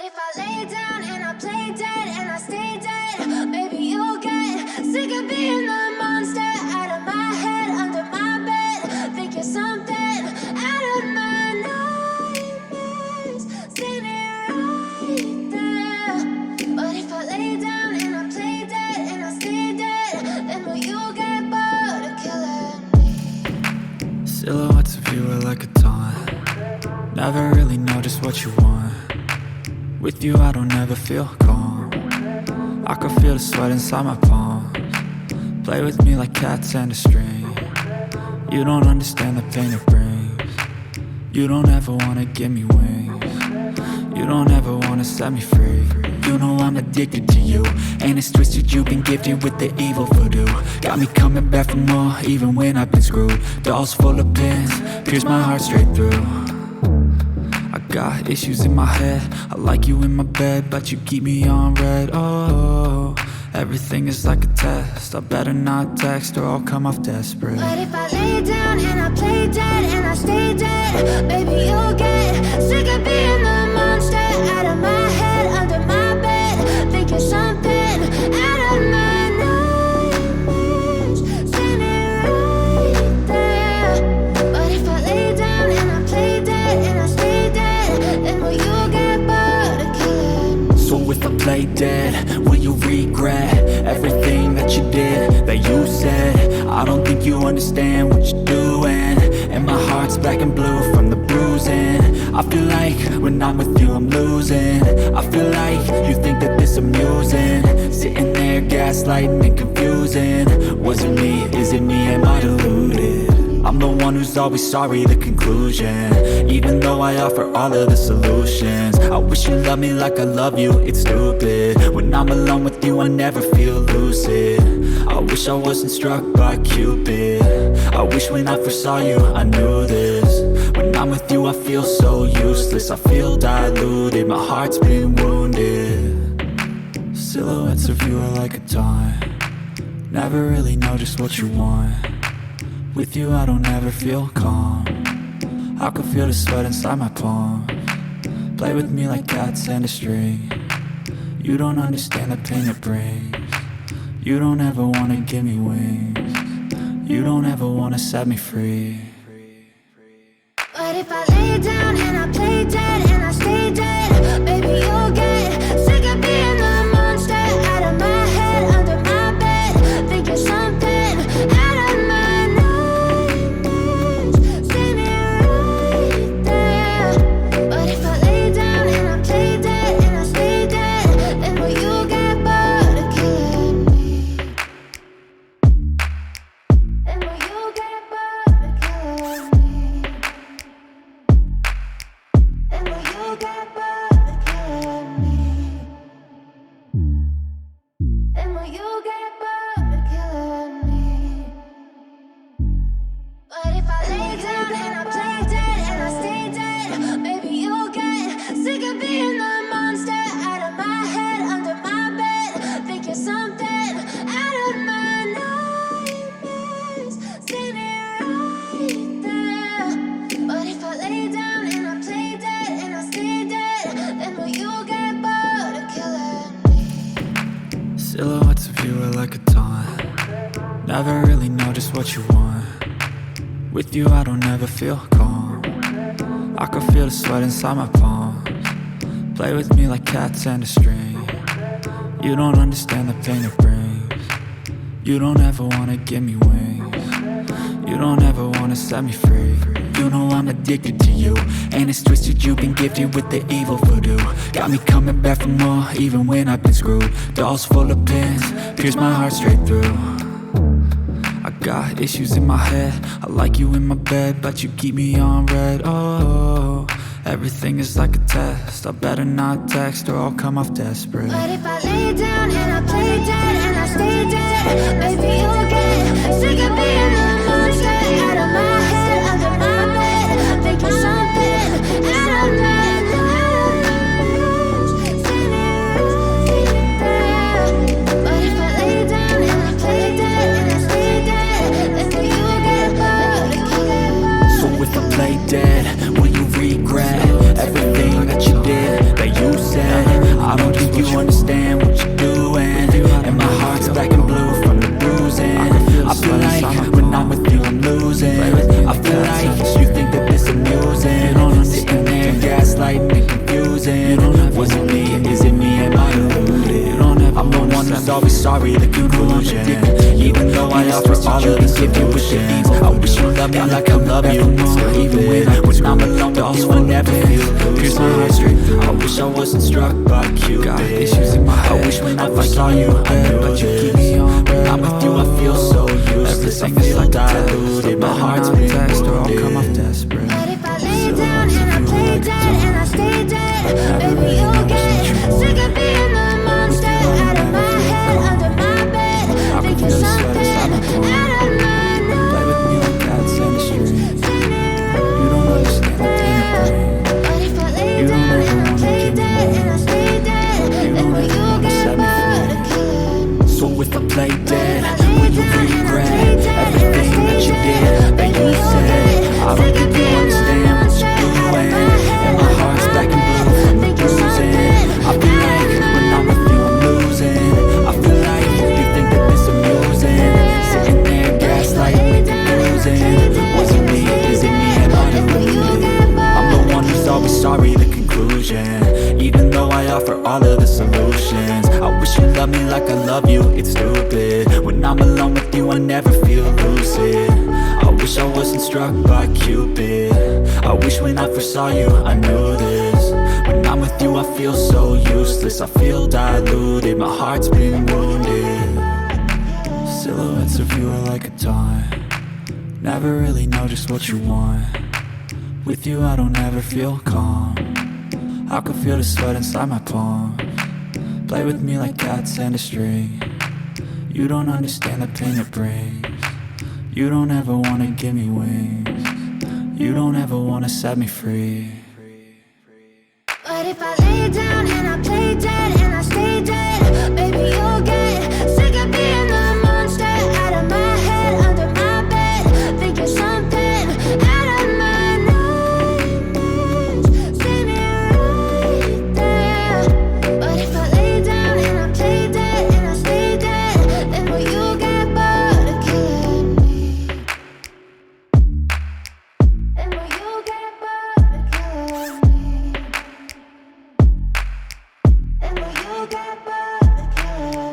if I lay down and I play dead and I stay dead, maybe you'll get sick of being the monster out of my head, under my bed. Think you're something out of my nightmares, standing right there. But if I lay down and I play dead and I stay dead, then will you get bored of killing me? Silhouettes of you are like a taunt. Never really know just what you want. With you I don't ever feel calm. I can feel the sweat inside my palms. Play with me like cats and a string. You don't understand the pain it brings. You don't ever wanna give me wings. You don't ever wanna set me free. You know I'm addicted to you, and it's twisted, you've been gifted with the evil voodoo. Got me coming back for more, even when I've been screwed. Dolls full of pins, pierce my heart straight through. I got issues in my head, I like you in my bed, but you keep me on red. Oh, everything is like a test. I better not text or I'll come off desperate. But if I lay down and I play dead and I stay dead, maybe you'll get sick of being the monster out of my head, under my bed. Think you're something out of my nightmares, standing right there. But if I lay down and I play dead and I stay dead, then will you get bored of killing me? So if I play dead, will you regret everything that you did, that you said? I don't think you understand what you're doing, and my heart's black and blue from the bruising. I feel like when I'm with you I'm losing. I feel like you think that this amusing, sitting there gaslighting and confusing. Was it me? Is it me? Am I deluded? I'm the one who's always sorry, the conclusion, even though I offer all of the solutions. I wish you loved me like I love you, it's stupid. When I'm alone with you I never feel lucid. I wish I wasn't struck by Cupid. I wish when I first saw you I knew this. When I'm with you I feel so useless, I feel diluted, my heart's been wounded. Silhouettes of you are like a taunt. Never really know just what you want. With you I don't ever feel calm. I can feel the sweat inside my palms. Play with me like cats and a string. You don't understand the pain it brings. You don't ever wanna give me wings. You don't ever wanna set me free. But if I lay down and I play dead and I stay dead, maybe you'll get sick of being the monster out of my head, under my bed. Think you're something out of my nightmares, standing right there. But if I lay down and I play dead and I stay dead, then will you get bored of killing me? Then will you get bored of killing me? And will you get bored of killing me? And will you get bored of killing me? But if I lay down and I play dead and I stay dead, maybe you'll get sick of being the monster out of my head, under my bed. Think you're something out of my nightmares, standing right there. But if I lay down and I play dead and I stay dead, then will you get bored of killing me? Silhouettes of you are like a taunt. Never really know just what you want. With you I don't ever feel calm. I can feel the sweat inside my palms. Play with me like cats and a string. You don't understand the pain it brings. You don't ever wanna give me wings. You don't ever wanna set me free. You know I'm addicted to you, and it's twisted, you've been gifted with the evil voodoo. Got me coming back for more, even when I've been screwed. Dolls full of pins, pierce my heart straight through. I got issues in my head, I like you in my bed, but you keep me on red. Oh, everything is like a test. I better not text or I'll come off desperate. But if I lay down and I play dead and I stay dead, maybe you'll get sick of being the monster out of my head, under my bed. Think you're something out of my nightmares, standing right there. But if I lay down and I play dead and I stay dead, then will you get bored of killing me? So if I play dead, will you regret everything that you did, that you said? think you understand what you're doing. And my heart's black and blue from the bruising. I feel like when I'm with you I'm losing. I feel like you think that this amusing. Sitting there gaslighting and confusing. Was it me? Is it me? Am I deluded? I'm the one who's always sorry, the conclusion. Even though I offer all of these illusions, I wish you loved me like I love you. Still even when I'm alone with you I never feel lucid. I wish I wasn't struck by Cupid. I wish when I first saw you I knew this. When I'm with you I feel so useless. I feel diluted, my heart's been wounded. But if I lay down and I play dead and I stay dead, baby you'll get sick of being the monster out of my head, under my bed, thinking something out of my mind. Play with me like cats in the street. You don't understand the pain. But if I lay down and I play dead and I stay dead, then will you get bored of killing me? So if I play dead, will you regret everything that you did, that you said? I don't think you understand what you're doing. And my heart's black and blue from the bruising. I feel like when I'm with you I'm losing. I feel like you think that this amusing. Sitting there gaslighting and confusing. Was it me? Is it me? Am I deluded? I'm the one who's always sorry, the conclusion. Even though I offer all of the solutions, I wish you loved me like I love you, it's stupid. When I'm alone with you I never feel lucid. I wish I wasn't struck by Cupid. I wish when I first saw you I knew this. When I'm with you I feel so useless. I feel diluted, my heart's been wounded. Silhouettes of you are like a taunt. Never really know just what you want. With you I don't ever feel calm. I can feel the sweat inside my palms. Play with me like cats and a string. You don't understand the pain it brings. You don't ever wanna give me wings. You don't ever wanna set me free. But if I lay down and I play dead and I stay dead, baby you'll get sick of being the monster out of my head, under my bed, thinking something out of my nightmares. See me right there. But if I lay down and I play dead and I stay dead, then will you get bored of killing me? Then will you get bored of killing me? And will you get bored of killing me?